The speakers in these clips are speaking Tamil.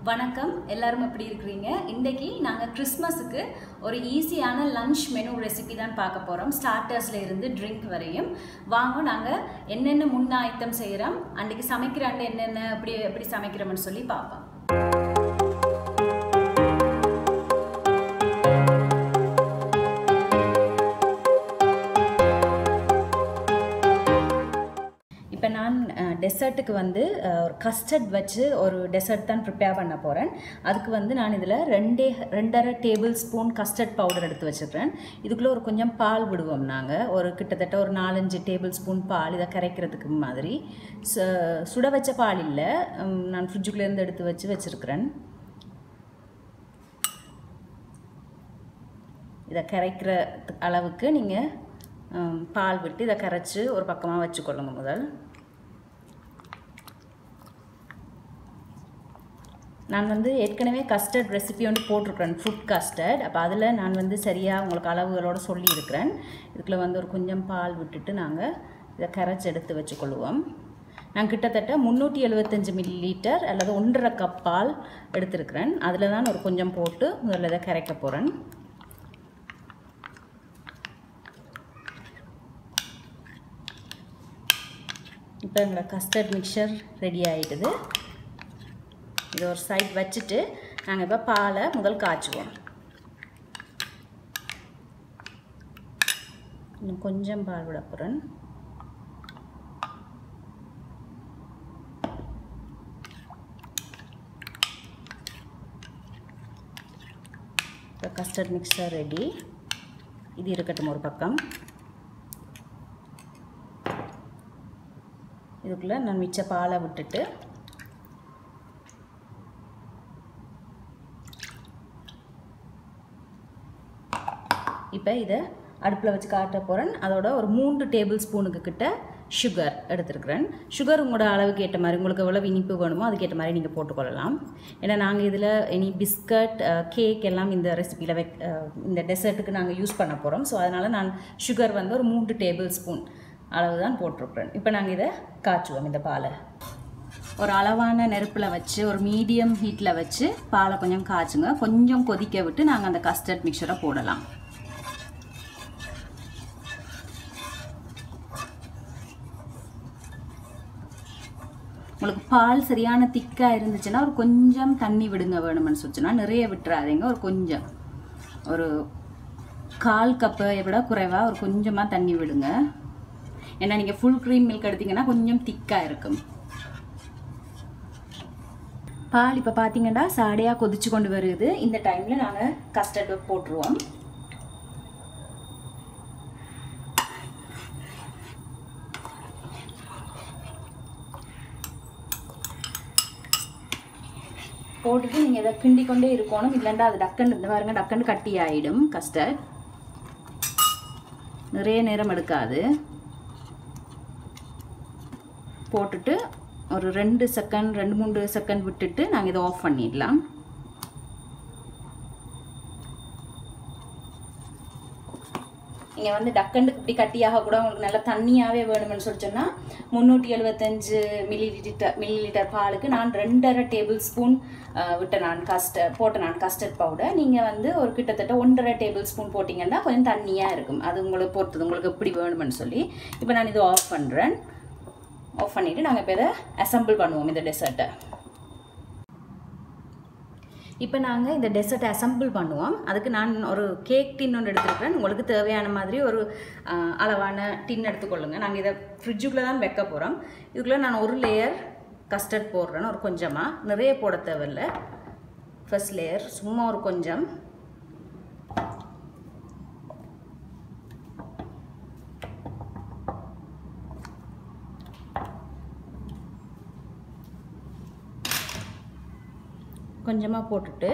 வணக்கம் எல்லாரும் எப்படி இருக்கீங்க? இன்னைக்கு நாங்க கிறிஸ்மஸ்க்கு ஒரு ஈஸியான லஞ்ச் மெனு ரெசிபி தான் பார்க்க போறோம். ஸ்டார்டர்ஸ்ல இருந்து ட்ரிங்க் வரையும். வாங்க நாங்க என்னென்ன முன்ன ஐட்டம் செய்யறோம், அன்னைக்கு சமைக்கிறாங்க என்னென்ன எப்படி சமைக்கிறோம்னு சொல்லி பார்ப்போம். இப்போ நான் டெசர்ட்டுக்கு வந்து ஒரு கஸ்டர்ட் வச்சு ஒரு டெசர்ட் தான் ப்ரிப்பேர் பண்ண போகிறேன். அதுக்கு வந்து நான் இதில் 2.5 டேபிள் ஸ்பூன் கஸ்டர்ட் பவுடர் எடுத்து வச்சுருக்கிறேன். இதுக்குள்ளே ஒரு கொஞ்சம் பால் விடுவோம். நாங்கள் ஒரு கிட்டத்தட்ட ஒரு 4-5 டேபிள் ஸ்பூன் பால் இதை கரைக்கிறதுக்கு மாதிரி. சுட வச்ச பால் இல்லை, நான் ஃப்ரிட்ஜுக்குள்ளேருந்து எடுத்து வச்சுருக்கிறேன். இதை கரைக்கிற அளவுக்கு நீங்கள் பால் விட்டு இதை கரைச்சி ஒரு பக்கமாக வச்சுக்கொள்ளுங்க. முதல் நான் வந்து ஏற்கனவே கஸ்டர்ட் ரெசிபி ஒன்று போட்டிருக்கிறேன், ஃப்ரூட் கஸ்டர்ட். அப்போ அதில் நான் வந்து சரியாக உங்களுக்கு அளவுகளோடு சொல்லியிருக்கிறேன். இதுக்குள்ளே வந்து ஒரு கொஞ்சம் பால் விட்டுட்டு நாங்கள் இதை கரைச்சி எடுத்து வச்சுக்கொள்வோம். நான் கிட்டத்தட்ட 375 மில்லிலிட்டர் அல்லது 1.5 கப் பால் எடுத்துருக்கிறேன். அதில் தான் ஒரு கொஞ்சம் போட்டு முதல்ல இதை கரைக்க போகிறேன். இப்போ எங்களோட கஸ்டர்ட் மிக்சர் ரெடி ஆகிடுது. இதை ஒரு சைட் வச்சுட்டு நாங்கள் இப்போ பாலை முதல் காய்ச்சுவோம். இன்னும் கொஞ்சம் பால் விட போகிறேன். இப்போ கஸ்டர்ட் மிக்சர் ரெடி. இது இருக்கட்டும் ஒரு பக்கம். இதுக்குள்ளே நான் மிச்ச பாலை விட்டுட்டு இப்போ இதை அடுப்பில் வச்சு காட்ட போகிறேன். அதோட ஒரு 3 டேபிள் ஸ்பூனுக்கு கிட்ட சுகர் எடுத்துருக்குறேன். சுகர் உங்களோட அளவுக்கு ஏற்ற மாதிரி, உங்களுக்கு எவ்வளோ இனிப்பு வேணுமோ அதுக்கேற்ற மாதிரி நீங்கள் போட்டுக்கொள்ளலாம். ஏன்னா நாங்கள் இதில் இனி பிஸ்கட், கேக் எல்லாம் இந்த ரெசிபியில் இந்த டெசர்ட்டுக்கு நாங்கள் யூஸ் பண்ண போகிறோம். ஸோ அதனால் நான் சுகர் வந்து ஒரு 3 டேபிள் ஸ்பூன் அளவு தான் போட்டிருக்கிறேன். இப்போ நாங்கள் இதை காய்ச்சுவோம். இந்த பாலை ஒரு அளவான நெருப்பில் வச்சு ஒரு மீடியம் ஹீட்டில் வச்சு பாலை கொஞ்சம் காய்ச்சுங்க. கொஞ்சம் கொதிக்க விட்டு நாங்கள் அந்த கஸ்டர்ட் மிக்சரை போடலாம். உங்களுக்கு பால் சரியான திக்காக இருந்துச்சுன்னா ஒரு கொஞ்சம் தண்ணி விடுங்க. வேணுமென்னு சொல்லிச்சுன்னா நிறைய விட்டுறாதீங்க. ஒரு கொஞ்சம் ஒரு 1/4 கப்பை விட குறைவாக ஒரு கொஞ்சமாக தண்ணி விடுங்க. ஏன்னா நீங்கள் ஃபுல் க்ரீம் மில்க் எடுத்தீங்கன்னா கொஞ்சம் திக்காக இருக்கும். பால் இப்போ பார்த்தீங்கன்னா சாடையாக கொதிச்சு கொண்டு வருது. இந்த டைமில் நாங்கள் கஸ்டர்ட் போட்டுருவோம். போட்டுட்டு நீங்கள் இதை கிண்டி கொண்டே இருக்கணும். இல்லைண்டா அது டக்குன்னு இந்த பாருங்க டக்குன்னு கட்டி ஆகிடும். கஸ்டர்ட் நிறைய நேரம் எடுக்காது. போட்டுட்டு ஒரு 2-3 செகண்ட் விட்டுட்டு நாங்கள் இதை ஆஃப் பண்ணிடலாம். நீங்கள் வந்து டக்கண்டுக்கு இப்படி கட்டியாக கூட உங்களுக்கு நல்லா தண்ணியாகவே வேணும்னு சொல்லி சொன்னால் 375 மில்லிலிட்டர் பாலுக்கு நான் 2.5 டேபிள் ஸ்பூன் போட்டேன் நான் கஸ்டர்ட் பவுடர். நீங்கள் வந்து ஒரு கிட்டத்தட்ட 1.5 டேபிள் ஸ்பூன் போட்டிங்கன்னா கொஞ்சம் தண்ணியாக இருக்கும். அது உங்களுக்கு பொறுத்தது, உங்களுக்கு எப்படி வேணும்னு சொல்லி. இப்போ நான் இதை ஆஃப் பண்ணுறேன். ஆஃப் பண்ணிவிட்டு நாங்கள் இப்போ இதை அசம்பிள் பண்ணுவோம் இந்த டெசர்ட்டை. இப்போ நாங்கள் இந்த டெசர்ட்டை அசம்பிள் பண்ணுவோம். அதுக்கு நான் ஒரு கேக் டின் ஒன்று எடுத்துருக்கிறேன். உங்களுக்கு தேவையான மாதிரி ஒரு அளவான டின் எடுத்துக்கொள்ளுங்க. நாங்கள் இதை ஃப்ரிட்ஜுக்குள்ளே தான் வைக்க போகிறோம். இதுக்குள்ளே நான் ஒரு லேயர் கஸ்டர்ட் போடுறேன். ஒரு கொஞ்சமாக, நிறைய போட தேவையில்லை. ஃபர்ஸ்ட் லேயர் சும்மா ஒரு கொஞ்சம். கொஞ்சமாக போட்டுட்டு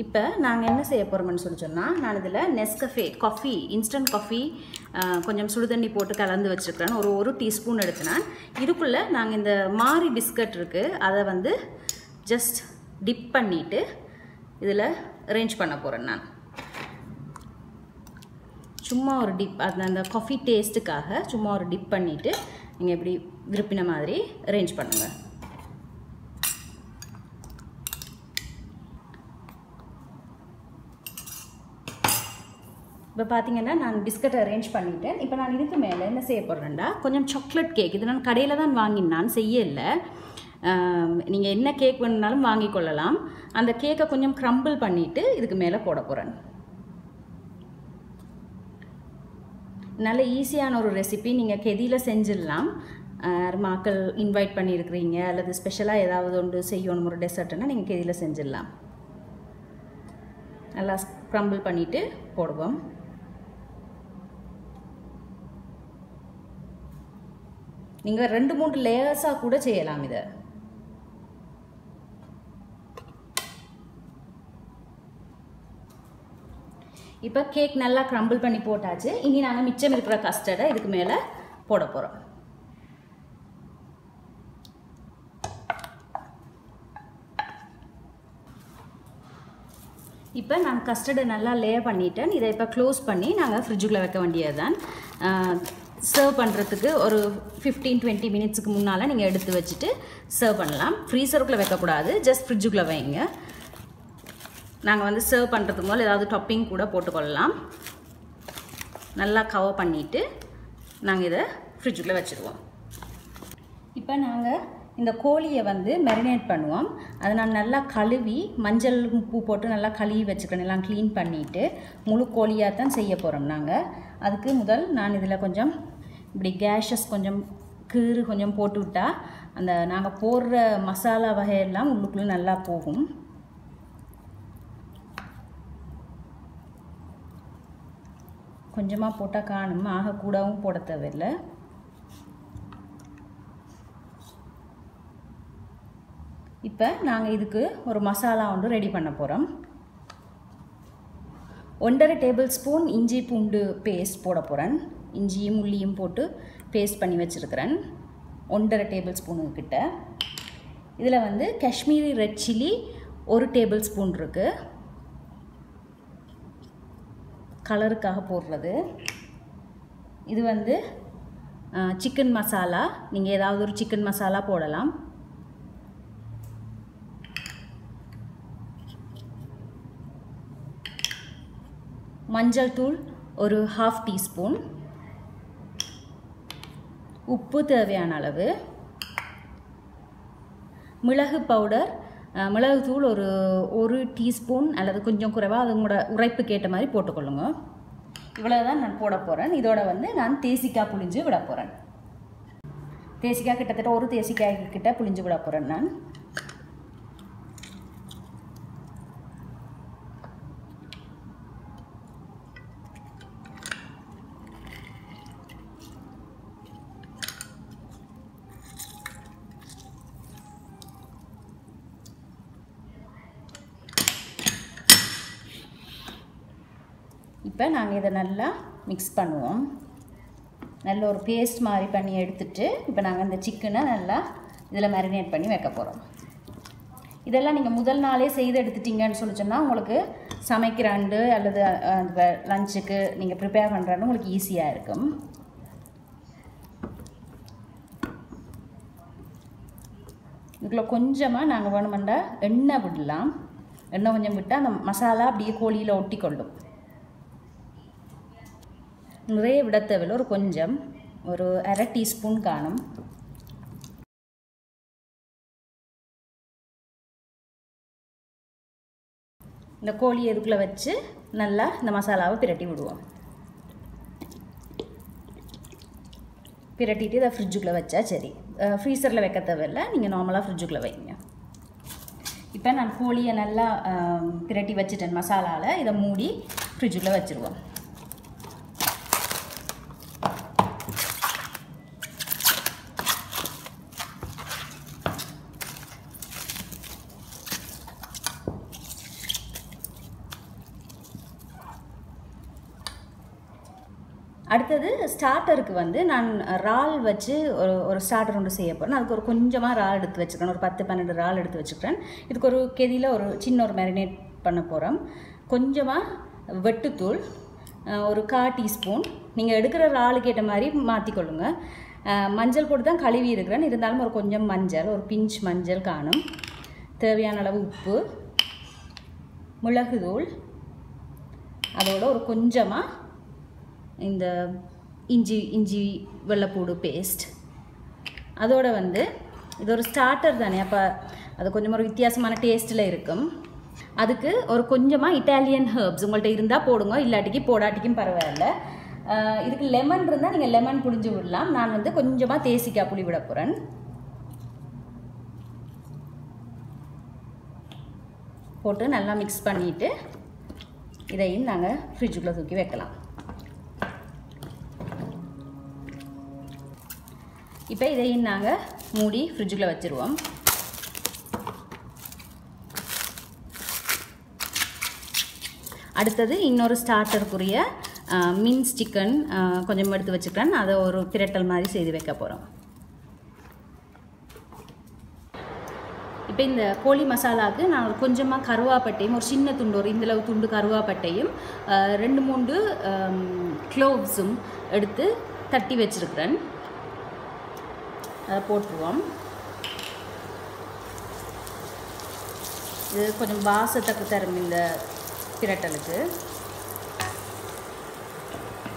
இப்போ நாங்கள் என்ன செய்ய போகிறோம்னு சொல்லி சொன்னால், நான் இதில் நெஸ்கஃபே காஃபி, இன்ஸ்டன்ட் காஃபி கொஞ்சம் சுடுதண்ணி போட்டு கலந்து வச்சுருக்கிறேன். ஒரு டீஸ்பூன் எடுத்துனேன். இதுக்குள்ளே நாங்கள் இந்த மாரி பிஸ்கட் இருக்குது, அதை வந்து ஜஸ்ட் டிப் பண்ணிவிட்டு இதில் அரேஞ்ச் பண்ண போகிறேன். நான் சும்மா ஒரு டிப், அந்த காஃபி டேஸ்ட்டுக்காக சும்மா ஒரு டிப் பண்ணிவிட்டு நீங்கள் இப்படி விருப்பின மாதிரி அரேஞ்ச் பண்ணுங்கள். இப்போ பார்த்தீங்கன்னா நான் பிஸ்கட் அரேஞ்ச் பண்ணிட்டேன். இப்போ நான் இதுக்கு மேலே என்ன செய்ய போகிறேன்டா, கொஞ்சம் சாக்லேட் கேக். இது நான் கடையில் தான் வாங்கினான், செய்யலை. நீங்கள் என்ன கேக் வேணுனாலும் வாங்கி கொள்ளலாம். அந்த கேக்கை கொஞ்சம் க்ரம்பிள் பண்ணிவிட்டு இதுக்கு மேலே போட போகிறேன். நல்ல ஈஸியான ஒரு ரெசிபி. நீங்கள் கெதியில் செஞ்சிடலாம். மக்கள் இன்வைட் பண்ணியிருக்கிறீங்க அல்லது ஸ்பெஷலாக ஏதாவது ஒன்று செய்யணும் ஒரு டெசர்ட்னா நீங்கள் கெதியில் செஞ்சிடலாம். நல்லா க்ரம்பிள் பண்ணிவிட்டு போடுவோம். நீங்கள் 2-3 லேயர்ஸாக கூட செய்யலாம் இதை. இப்போ கேக் நல்லா க்ரம்பிள் பண்ணி போட்டாச்சு. இனி நாங்கள் மிச்சம் இருக்கிற கஸ்டர்டை இதுக்கு மேலே போட போகிறோம். இப்போ நான் கஸ்டர்டை நல்லா லேயர் பண்ணிட்டேன். இதை இப்போ க்ளோஸ் பண்ணி நாங்கள் ஃப்ரிட்ஜுக்குள்ளே வைக்க வேண்டியது தான். சர்வ் பண்ணுறதுக்கு ஒரு 15-20 மினிட்ஸுக்கு முன்னால் நீங்கள் எடுத்து வச்சுட்டு சர்வ் பண்ணலாம். ஃப்ரீசருக்குள்ளே வைக்கக்கூடாது, ஜஸ்ட் ஃப்ரிட்ஜுக்குள்ளே வைங்க. நாங்கள் வந்து சர்வ் பண்ணுறதுக்கு முதல்ல ஏதாவது டாப்பிங் கூட போட்டுக்கொள்ளலாம். நல்லா கவர் பண்ணிவிட்டு நாங்கள் இதை ஃப்ரிட்ஜுக்குள்ளே வச்சுருவோம். இப்போ நாங்கள் இந்த கோழியை வந்து மேரினேட் பண்ணுவோம். அதை நான் நல்லா கழுவி மஞ்சள் உப்பு போட்டு நல்லா கழுவி வச்சுக்கணும். எல்லாம் க்ளீன் பண்ணிவிட்டு முழு கோழியாக தான் செய்ய போகிறோம் நாங்கள். அதுக்கு முதல் நான் இதில் கொஞ்சம் இப்படி கேஷஸ் கொஞ்சம் கீறு கொஞ்சம் போட்டு விட்டால் அந்த நாங்கள் போடுற மசாலா வகையெல்லாம் உள்ளுக்குள்ளே நல்லா போகும். கொஞ்சமாக போட்டால் காணும், ஆக கூடவும் போட தேவையில்லை. இப்போ நாங்கள் இதுக்கு ஒரு மசாலா ஒன்று ரெடி பண்ண போகிறோம். 1.5 டேபிள் ஸ்பூன் இஞ்சி பூண்டு பேஸ்ட் போட போகிறேன். இஞ்சியும் உள்ளியும் போட்டு பேஸ்ட் பண்ணி வச்சுருக்கிறேன் 1.5 டேபிள் ஸ்பூனுக்கிட்ட. இதில் வந்து Kashmiri red chilli 1 table spoon இருக்குது, கலருக்காக போடுறது. இது வந்து சிக்கன் மசாலா, நீங்கள் ஏதாவது ஒரு சிக்கன் மசாலா போடலாம். மஞ்சள் தூள் ஒரு 1/2 டீஸ்பூன், உப்பு தேவையான அளவு, மிளகு பவுடர் மிளகுத்தூள் ஒரு டீஸ்பூன் அல்லது கொஞ்சம் குறைவாக அது உங்களோட உரைப்புக்கு ஏற்ற மாதிரி போட்டுக்கொள்ளுங்க. இவ்வளோ தான் நான் போட போகிறேன். இதோட வந்து நான் தேசிக்காய் புளிஞ்சு விட போகிறேன். தேசிக்காய் கிட்டத்தட்ட ஒரு தேசிக்காய் கிட்ட புளிஞ்சு விட போகிறேன் நான். இப்போ நாங்கள் இதை நல்லா மிக்ஸ் பண்ணுவோம். நல்ல ஒரு பேஸ்ட் மாதிரி பண்ணி எடுத்துட்டு இப்போ நாங்கள் இந்த சிக்கனை நல்லா இதில் மேரினேட் பண்ணி வைக்க போகிறோம். இதெல்லாம் நீங்கள் முதல் நாளே செய்து எடுத்துட்டிங்கன்னு சொல்லி சொன்னால் உங்களுக்கு சமைக்கிறாண்டு அல்லது லஞ்சுக்கு நீங்கள் ப்ரிப்பேர் பண்ணுறாண்டு உங்களுக்கு ஈஸியாக இருக்கும். இதுக்குள்ள கொஞ்சமாக நாங்கள் வேணுமெண்டா எண்ணெய் விடலாம். எண்ணெய் கொஞ்சம் விட்டால் அந்த மசாலா அப்படியே கோழியில் ஒட்டி கொள்ளும். நிறைய விட தேவையில்லை, ஒரு கொஞ்சம் ஒரு 1/2 டீஸ்பூன் காணும். இந்த கோழி இதுக்குள்ளே வச்சு நல்லா இந்த மசாலாவை பிரட்டி விடுவோம். பிரட்டிட்டு இதை ஃப்ரிட்ஜுக்குள்ளே வச்சா சரி. ஃப்ரீசரில் வைக்க தேவையில்லை, நீங்கள் நார்மலாக ஃப்ரிட்ஜுக்குள்ளே வைங்க. இப்போ நான் கோழியை நல்லா பிரட்டி வச்சுட்டேன் மசாலாவில். இதை மூடி ஃப்ரிட்ஜுக்குள்ளே வச்சுருவோம். அடுத்தது ஸ்டார்டருக்கு வந்து நான் இறால் வச்சு ஒரு ஸ்டார்டர் ஒன்று செய்ய போகிறேன். அதுக்கு ஒரு கொஞ்சமாக இறால் எடுத்து வச்சுக்கிறேன், ஒரு 10-12 இறால் எடுத்து வச்சுக்கிறேன். இதுக்கு ஒரு கெதியில் ஒரு சின்ன ஒரு மேரினேட் பண்ண போகிறோம். கொஞ்சமாக வெட்டுத்தூள் ஒரு 1/4 டீஸ்பூன், நீங்கள் எடுக்கிற இறாலுக்கு ஏற்ற மாதிரி மாற்றிக்கொள்ளுங்க. மஞ்சள் போட்டு தான் கழுவி இருக்கிறேன், இருந்தாலும் ஒரு கொஞ்சம் மஞ்சள், ஒரு பிஞ்ச் மஞ்சள் காணும். தேவையான அளவு உப்பு, மிளகுத்தூள், அதோட ஒரு கொஞ்சமாக இந்த இஞ்சி வெள்ளைப்பூடு பேஸ்ட். அதோட வந்து இது ஒரு ஸ்டார்டர் தானே, அப்போ அது கொஞ்சம் ஒரு வித்தியாசமான டேஸ்ட்டில் இருக்கும். அதுக்கு ஒரு கொஞ்சமாக இட்டாலியன் ஹெர்ப்ஸ் உங்கள்கிட்ட இருந்தால் போடுங்க, இல்லாட்டிக்கு போடாட்டிக்கும் பரவாயில்ல. இதுக்கு லெமன் இருந்தால் நீங்கள் லெமன் புளிஞ்சு விடலாம். நான் வந்து கொஞ்சமாக தேசிக்காய் புளி விட போகிறேன். போட்டு நல்லா மிக்ஸ் பண்ணிவிட்டு இதையும் நாங்கள் ஃப்ரிட்ஜுக்குள்ளே தூக்கி வைக்கலாம். இப்போ இதையும் நாங்கள் மூடி ஃப்ரிட்ஜுக்குள்ளே வச்சுருவோம். அடுத்தது இன்னொரு ஸ்டார்டருக்குரிய மின்ஸ் சிக்கன் கொஞ்சம் எடுத்து வச்சுக்கிறேன். அதை ஒரு பிரட்டல் மாதிரி செய்து வைக்க போகிறோம். இப்போ இந்த கோழி மசாலாவுக்கு நான் ஒரு கொஞ்சமாக கருவாப்பட்டையும் ஒரு சின்ன துண்டு ஒரு இந்தளவு துண்டு கருவாப்பட்டையும் 2-3 க்ளோவ்ஸும் எடுத்து தட்டி வச்சுருக்கிறேன். அதை போட்டுருவோம். இது கொஞ்சம் வாசத்துக்கு தரும் இந்த பிரட்டலுக்கு.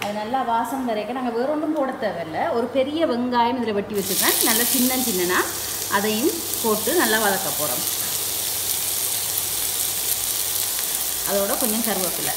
அது நல்லா வாசம் வரைக்கும் நாங்கள் வேற ஒன்றும் போட தேவையில்லை. ஒரு பெரிய வெங்காயம் இதில் வெட்டி வச்சுருக்கேன். நல்லா சின்னனா அதையும் போட்டு நல்லா வதக்க போகிறோம். அதோட கொஞ்சம் கருவேப்பிலை.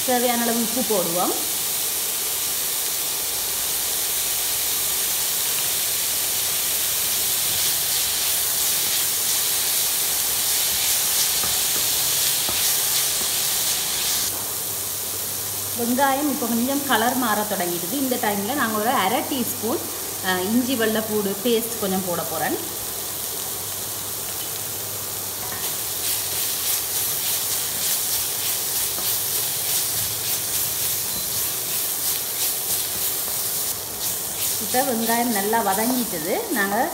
தேவையான அளவு உப்பு போடுவோம். வெங்காயம் இப்போ கொஞ்சம் கலர் மாற தொடங்கிடுது. இந்த டைமில் நாங்கள் ஒரு 1/2 டீஸ்பூன் இஞ்சி வெள்ளைப்பூடு பேஸ்ட் கொஞ்சம் போட போகிறேன். இப்போ வெங்காயம் நல்லா வதங்கிட்டது. நாங்கள்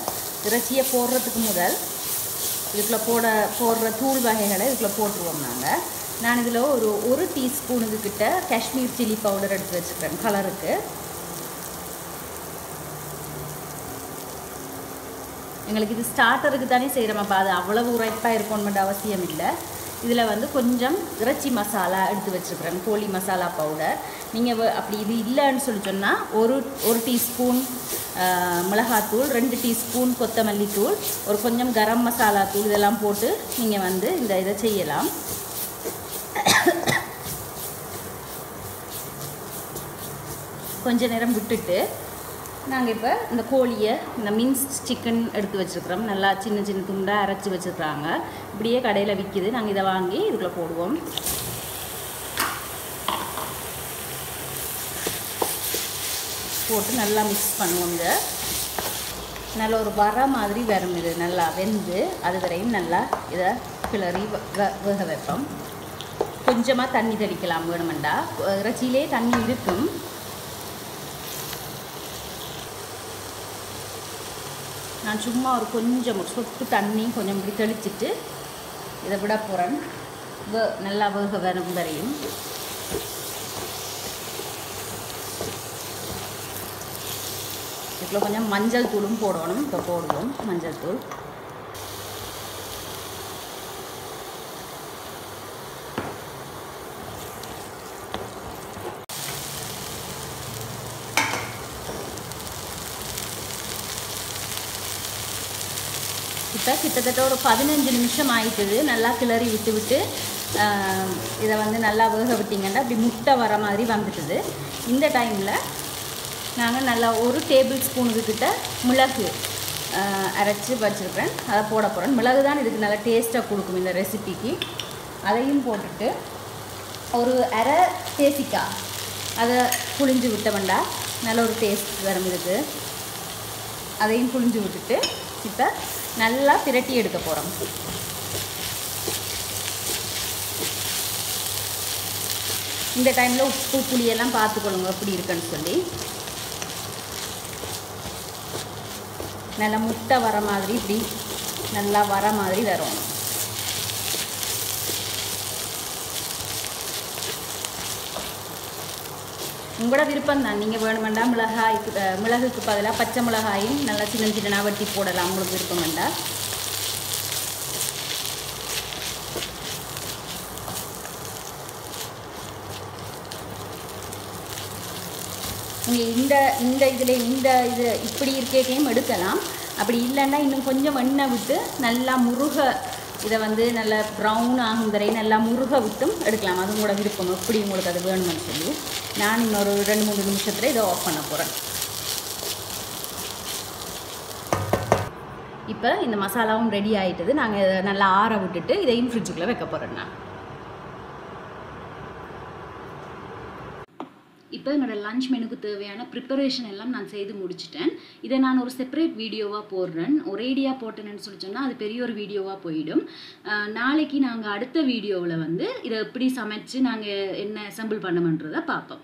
இறைச்சியை போடுறதுக்கு முதல் இதுக்குள்ளே போடுற தூள் வகைகளை இதுக்குள்ளே போட்டுருவோம். நான் இதில் ஒரு டீஸ்பூனுக்கு கிட்ட காஷ்மீர் சில்லி பவுடர் எடுத்து வச்சுக்கிறேன் கலருக்கு. எங்களுக்கு இது ஸ்டார்டருக்கு தானே செய்கிறோம். அப்போ அது அவ்வளவு உரைப்பாக இருக்கணும்ன்ற அவசியம் இல்லை. இதில் வந்து கொஞ்சம் இறைச்சி மசாலா எடுத்து வச்சுருக்கிறேன், கோழி மசாலா பவுடர். நீங்கள் அப்படி இது இல்லைன்னு சொல்லி சொன்னால் ஒரு டீஸ்பூன் மிளகாத்தூள், 2 டீஸ்பூன் கொத்தமல்லி தூள், ஒரு கொஞ்சம் கரம் மசாலா தூள் இதெல்லாம் போட்டு நீங்கள் வந்து இதை செய்யலாம். கொஞ்ச நேரம் விட்டுட்டு நாங்கள் இப்போ இந்த கோழியை இந்த மின்ஸ் சிக்கன் எடுத்து வச்சுருக்கிறோம். நல்லா சின்ன சின்ன துண்டாக அரைச்சி வச்சுருக்குறாங்க. இப்படியே கடையில் விற்கிது. நாங்கள் இதை வாங்கி இதுக்குள்ளே போடுவோம். போட்டு நல்லா மிக்ஸ் பண்ணுவோம். இதை நல்ல ஒரு வர மாதிரி வரும். இது நல்லா வெந்து அது வரையும் நல்லா இதை கிளறி வேக வைப்போம். கொஞ்சமாக தண்ணி தெளிக்கலாம் வேணுமெண்டா. இறைச்சியிலே தண்ணி இருக்கும். நான் சும்மா ஒரு கொஞ்சம் சொட்டு தண்ணி கொஞ்சம் இப்படி தெளிச்சிட்டு இதை விட போகிறேன். நல்லா வேக வரும் வரையும். இதில் கொஞ்சம் மஞ்சள் தூளும் போடணும். இப்போ போடுவோம் மஞ்சள் தூள். இப்போ கிட்டத்தட்ட ஒரு 15 நிமிஷம் ஆயிட்டுது. நல்லா கிளறி விட்டு இதை வந்து நல்லா வேக விட்டிங்கன்னா அப்படி முட்டை வர மாதிரி வந்துட்டுது. இந்த டைமில் நாங்கள் நல்லா 1 டேபிள் ஸ்பூனுக்கு கிட்ட மிளகு அரைச்சி வச்சுருக்கேன். அதை போட போகிறேன். மிளகு தான் இதுக்கு நல்லா டேஸ்ட்டாக கொடுக்கும் இந்த ரெசிபிக்கு. அதையும் போட்டுட்டு ஒரு 1/2 தேசிக்காய் அதை புளிஞ்சு விட்ட வேண்டாம், நல்ல ஒரு டேஸ்ட் வரும் இதுக்கு. அதையும் புளிஞ்சு விட்டுட்டு இப்போ நல்லா பிரட்டி எடுக்க போகிறோம். இந்த டைமில் உப்பு புளியெல்லாம் பார்த்துக்கொள்ளுங்க எப்படி இருக்குன்னு சொல்லி. நல்லா முட்டை வர மாதிரி இப்படி நல்லா வர மாதிரி வரும். உங்களோட விருப்பம் தான். நீங்கள் வேணுமெண்டா மிளகுக்கு பதிலாக பச்சை மிளகாயும் நல்லா சின்ன சின்ன வெட்டி போடலாம் உங்களுக்கு விருப்பம் வேண்டாம். நீங்கள் இந்த இதில் இது இப்படி இருக்கேக்கையும் எடுக்கலாம். அப்படி இல்லைன்னா இன்னும் கொஞ்சம் எண்ணெய் விட்டு நல்லா முருக இதை வந்து நல்லா ப்ரௌன் ஆகும் வரை நல்லா முருக விட்டும் எடுக்கலாம். அது உங்களோட விருப்பம், எப்படி உங்களுக்கு அது வேணும்னு சொல்லி. நான் இன்னொரு 2-3 நிமிஷத்தில் இதை ஆஃப் பண்ண போகிறேன். இப்போ இந்த மசாலாவும் ரெடி ஆகிட்டது. நாங்கள் இதை நல்லா ஆற விட்டுட்டு இதையும் ஃப்ரிட்ஜுக்குள்ளே வைக்க போகிறேன். நான் இப்போ என்னோட லஞ்ச் மெனுக்கு தேவையான ப்ரிப்பரேஷன் எல்லாம் நான் செய்து முடிச்சிட்டேன். இதை நான் ஒரு செப்பரேட் வீடியோவாக போடுறேன். ஒரேடியாக போட்டேன்னு சொல்லி சொன்னால் அது பெரிய ஒரு வீடியோவாக போயிடும். நாளைக்கு நாங்கள் அடுத்த வீடியோவில் வந்து இதை எப்படி சமைச்சு நாங்கள் என்ன அசெம்பிள் பண்ணணுன்றதை பார்ப்போம்.